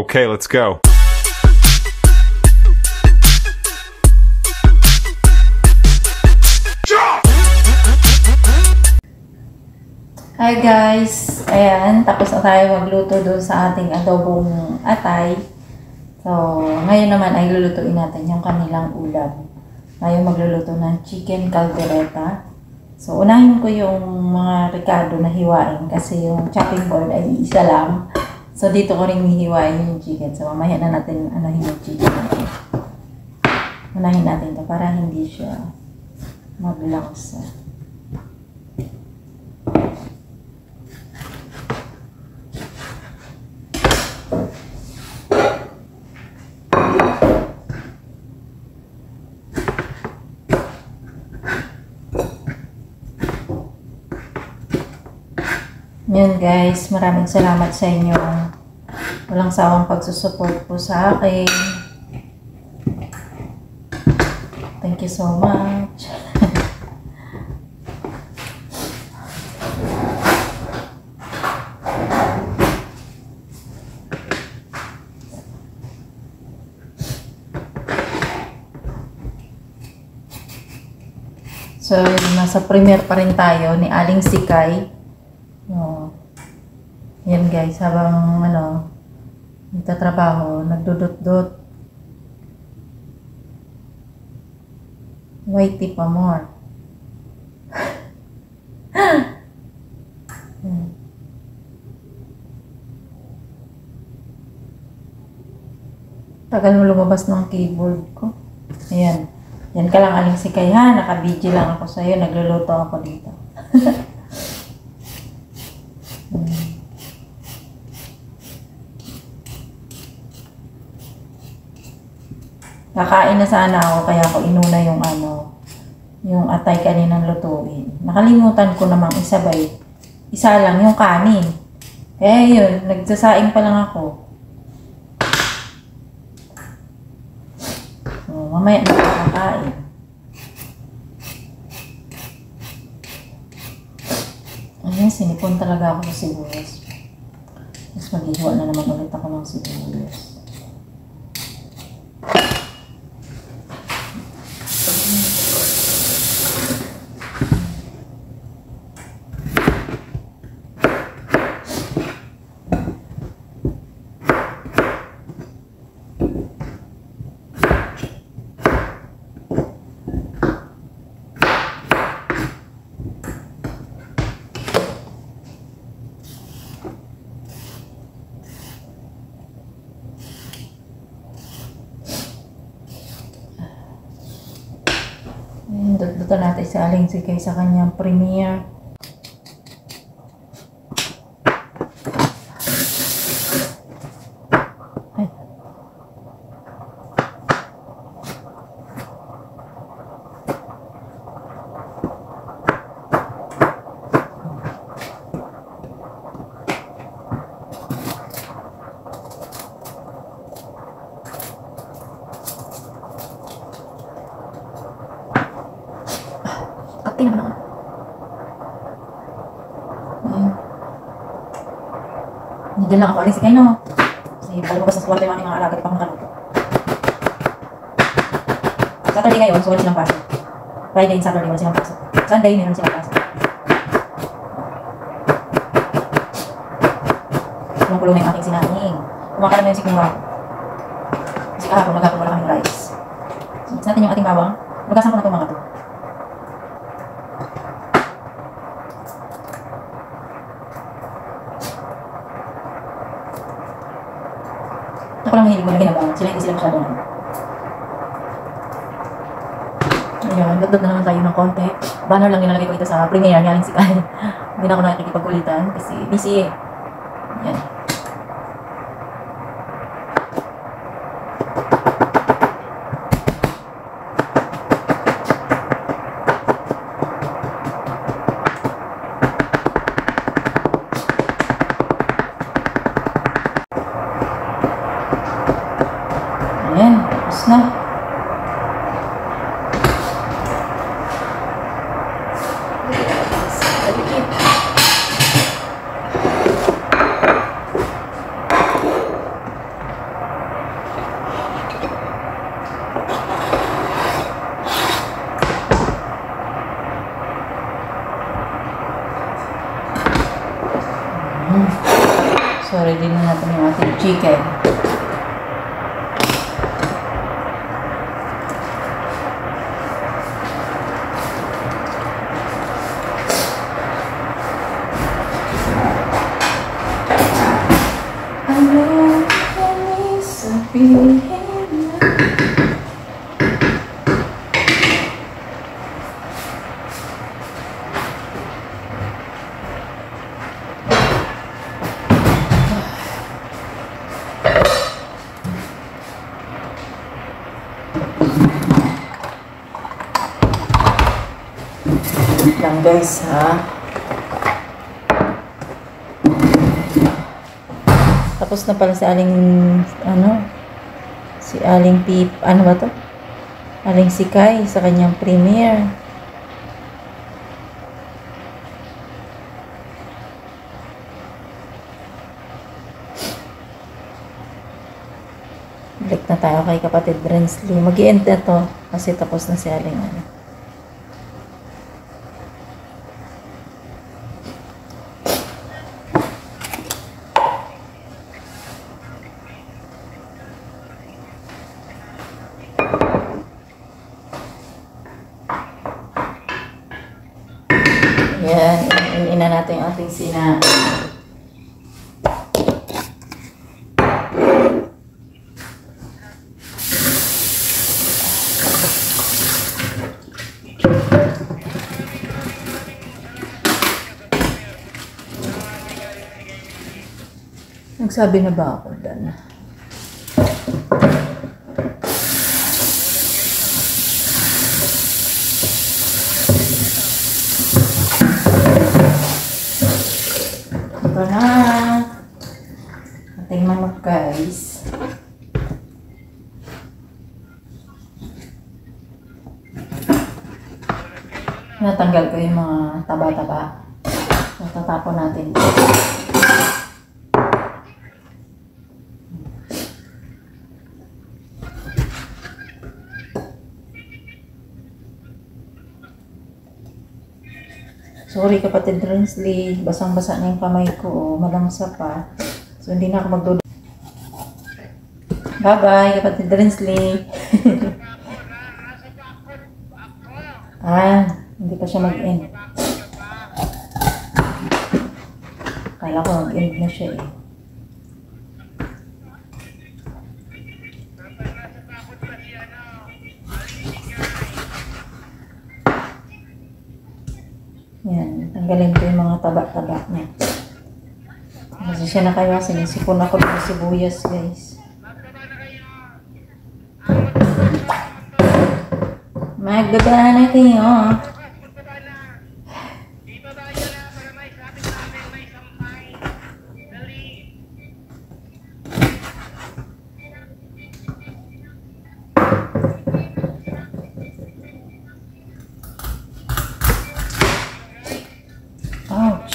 Okay, let's go. Hi guys! Ayan, tapos na tayo magluto doon sa ating adobong atay. So, ngayon naman ay lulutuin natin yung kanilang ulam. Ngayon magluluto ng chicken caldereta. So, unahin ko yung mga ricado na hiwain kasi yung chopping board ay isa lang. So, dito ko rin hihiwain yung chicken. So, mamaya na natin anahin yung chicken natin. Unahin natin ito para hindi siya maglangsa. Yun guys, maraming salamat sa inyo. Walang sawang pagsusupport po sa akin. Thank you so much. So, nasa premiere pa rin tayo ni Aling Sikay. Yan guys, habang nagtatrabaho, nagdudot-dot. Whitey pa more. Tagal mo lumabas ng keyboard ko. Ayan. Yan ka lang, Aling Sikay ha. Naka-video lang ako sa'yo. Nagluluto ako dito. Kakain na sana ako kaya ako inuna yung atay kaninang lutuin. Nakalimutan ko namang isabay. Isa lang yung kanin. Kaya yun, nagsasaing pa lang ako. So, mamaya na kakain. Ayan, sinipon talaga ako sa sibuyas. Tapos maghihiwa na naman ulit ako ng sibuyas. Dito natin sa Aling Sikay sa kanyang premiere. Ay. Tingnan mo. Hindi lang ako Aling Sikay, no? Kasi palabas na suwarte yung aking mga alaga at pangkaluto. Saturday ngayon, so wala silang pasok. Friday and Saturday, wala silang pasok. Sunday, meron silang pasok. Kulong-kulong na yung aking sinaing. Kumaka naman yung sikmura. Kasi kahapon, maghapon wala kaming rice. So, natin yung ating bawang. Magasan ko na itong mga to. Ako lang mahilig mo na ginagawa. Sila hindi sila masyado na. Ayun, dagdag na naman tayo ng konti. Banner lang nilalagay ko ito sa premiere ni Aling Sikay. Hindi na ako nakikipagkulitan kasi busy eh. Yan. Ayan, tapos na. Tanggalin na natin yung ating chicken. Ano kami sabihin na? Lang guys ha. Tapos na pala si Aling si Aling Pip, ano ba to? Aling Sikay sa kanyang premiere. Balik na tayo kay kapatid Brensley. Mag-i-end na to kasi tapos na si Aling Yan, ina natin yung ating sina. Nagsabi na ba ako dyan? Ito na. Ating manok guys. Natanggal ko yung mga taba-taba. Tatapon natin. Sorry kapatid Brensley, basang-basa na yung kamay ko, malangsa pa. So hindi na ako magdudu. Bye-bye kapatid Brensley. Hindi pa siya mag-end. Kala ko mag-end na siya eh. Yan, tanggalin ko yung mga taba-taba niya. Kasi siya na kayo, sinisipon ako ng sibuyas guys. Magbaba na kayo. Ouch.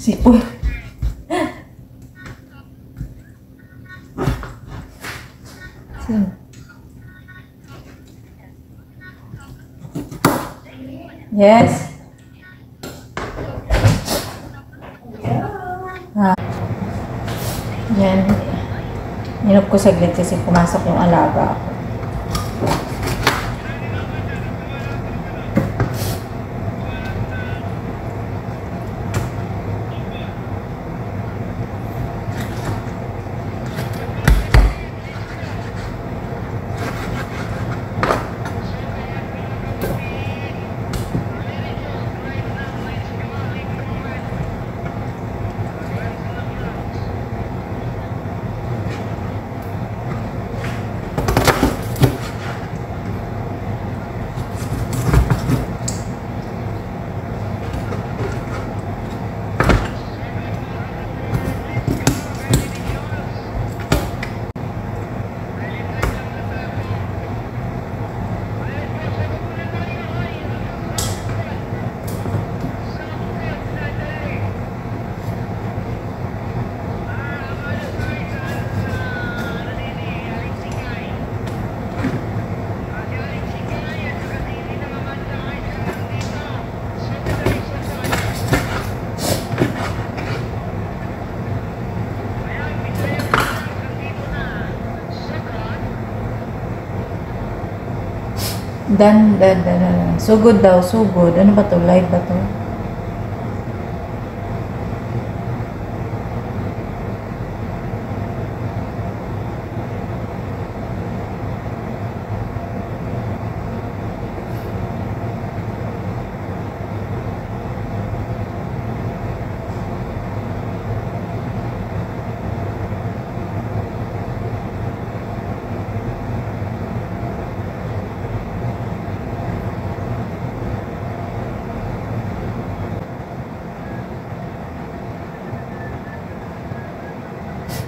Sipon. Yes. Yan. Minop ko saglit kasi pumasok yung alaga ako. Dan. Sugod daw, sugod. Ano ba to? Live ba to?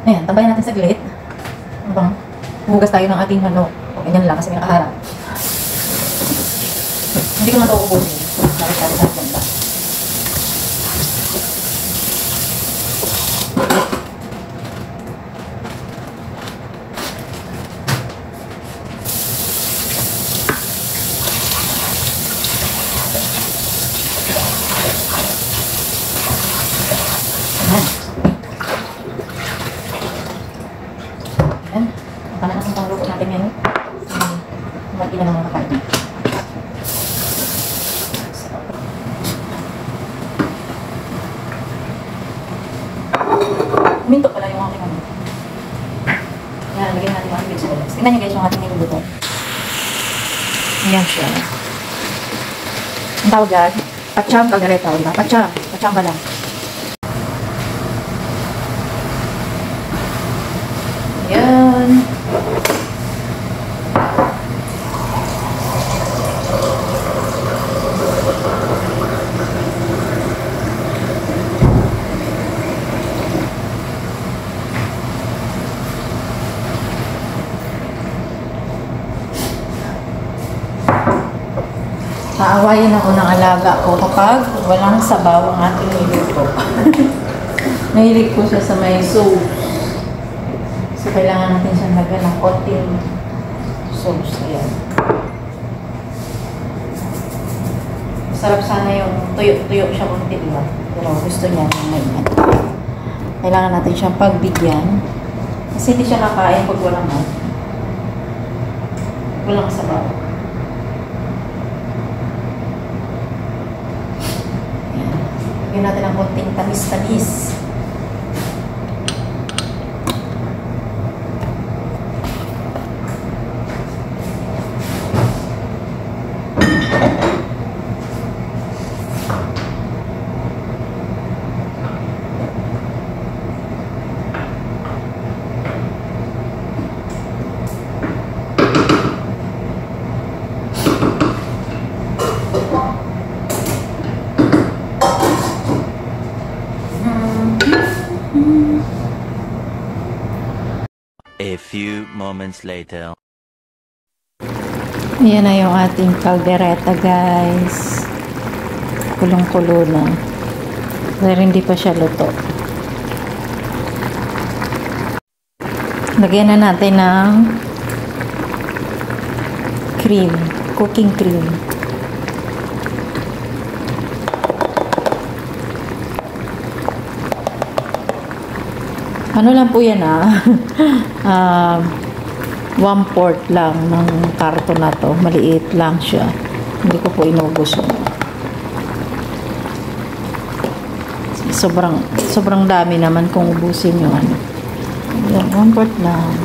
Ayan, tambayan natin saglit. Habang hugas tayo ng ating manok. O, ganyan lang kasi may nakaharap. Hindi ko na ito ubusin. Bakit tayo sa ganda. Ayan. Tama na ang pangluto natin ngayon. Mag-ina ng mga kakain. Minto pala yung aking ano. Ayan, lagyan natin mga vegetables. Tingnan nyo guys yung ating niluluto. Ayan siya. Ang tawag yan, pacham caldereta, diba? Pacham ba lang? Ayan. Aawayin ako ng alaga ko kapag walang sabaw ang ating niluto. Nahilig po siya sa may sauce. So, kailangan natin siyang lagyan ng konting sauce. Ayan. Masarap sana yung tuyo-tuyo siya konti, diba? Pero gusto niya ng may ano. Kailangan natin siyang pagbigyan. Kasi hindi siya nakain pag walang sabaw. Lagyan natin ang konting tamis-tamis. A few moments later. Ayan na yung ating caldereta, guys. Kulong-kulo na. Pero hindi pa siya luto. Lagyan na natin ng cream. Cooking cream. Ano lang po yan 1/4 lang ng karton na to. Maliit lang siya. Hindi ko po inubos. Sobrang dami naman kung ubusin yung ano. Yan, 1/4 lang.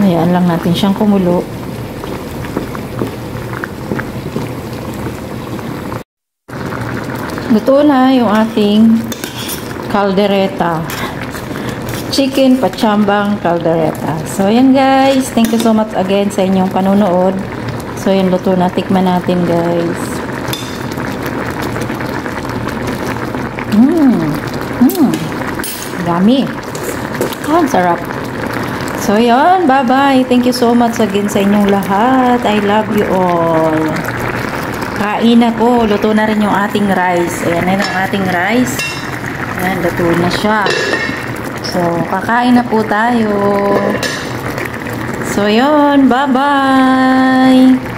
Ayan lang natin siyang kumulo. Luto na yung ating caldereta. Chicken pachambang caldereta. So, ayan guys. Thank you so much again sa inyong panonood. So, ayan, luto na. Tikman natin guys. Yummy. Ang sarap. So, yun. Bye-bye. Thank you so much again sa inyong lahat. I love you all. Kain ako. Luto na rin yung ating rice. Ayan na yung ating rice. Ayan, luto na siya. So, kakain na po tayo. So, yun. Bye-bye.